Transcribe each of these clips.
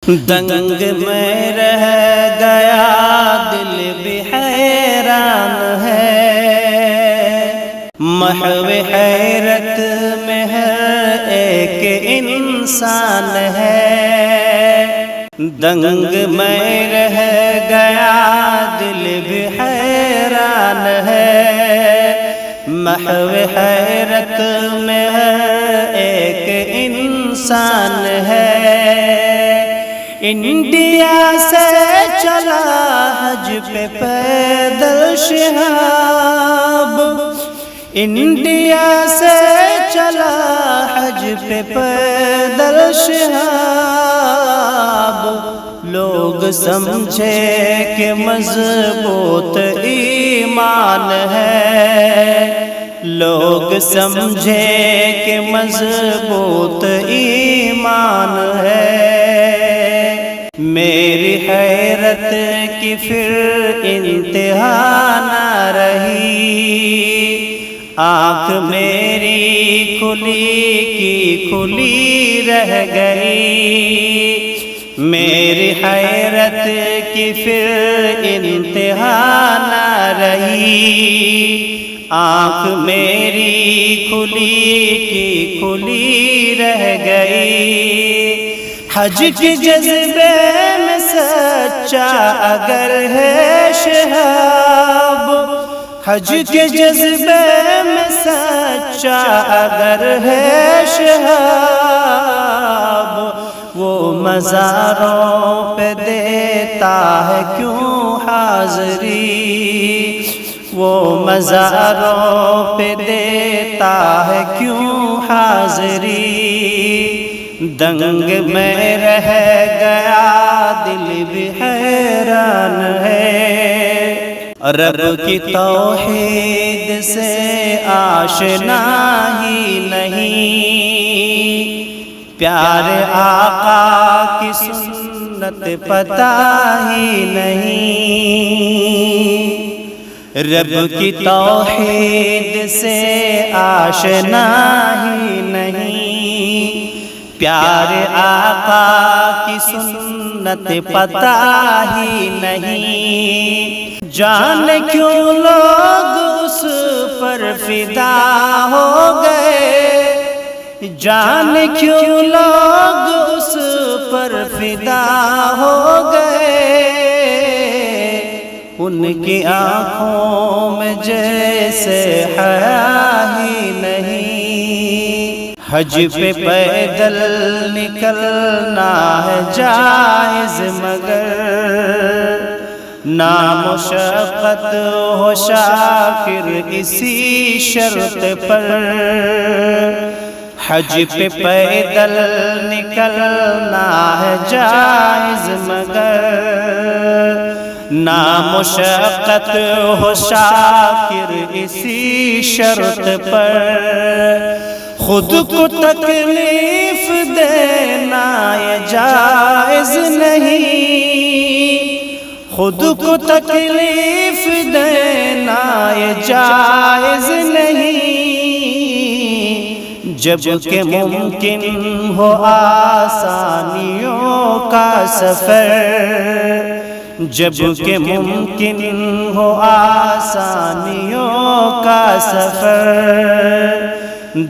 دنگ میں رہ گیا دل بھی حیران ہے، محو حیرت میں ہر ایک انسان ہے۔ دنگ میں رہ گیا دل بھی حیران ہے، محو حیرت میں ہر ایک انسان ہے۔ انڈیا سے چلا حج پہ پیدل شہاب، انڈیا سے چلا حج پہ پیدل شہاب، لوگ سمجھے کہ مضبوط ایمان ہے، لوگ سمجھے کہ مضبوط ایمان ہے۔ میری حیرت کی پھر انتہا نہ رہی، آنکھ میری کھلی کی کھلی رہ گئی، میری حیرت کی پھر انتہا نہ رہی، آنکھ میری کھلی کی کھلی رہ گئی۔ حج کے جذبے میں سچا اگر ہے شہاب، حج کے جذبے میں سچا اگر ہے شہاب، وہ مزاروں پہ دیتا ہے کیوں حاضری، وہ مزاروں پہ دیتا ہے کیوں حاضری۔ دنگ میں رہ گیا دل بھی حیران ہے، رب کی توحید سے آشنا ہی نہیں، پیارے آقا کی سنت پتہ ہی نہیں، رب کی توحید سے آشنا ہی نہیں، پیارے آقا کی سنت پتہ ہی نہیں۔ جانے کیوں لوگ اس پر فدا ہو گئے، جانے کیوں لوگ اس پر فدا ہو گئے، ان کی آنکھوں میں جیسے حیا ہی نہیں۔ حج پہ پیدل نکلنا ہے جائز مگر نامشقت ہو شاکر اسی شرط پر، حج پہ پیدل نکلنا ہے جائز مگر نامشقت ہو شاکر اسی شرط پر، خود کو تکلیف دینا یہ جائز نہیں، خود کو تکلیف دینا یہ جائز نہیں، جب کہ ممکن ہو آسانیوں کا سفر، جب کہ ممکن ہو آسانیوں کا سفر۔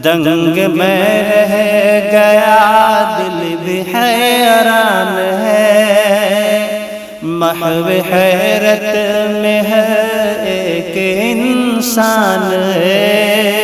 دنگ میں رہ گیا دل بھی حیران ہے، محو حیرت میں ہر ایک انسان ہے۔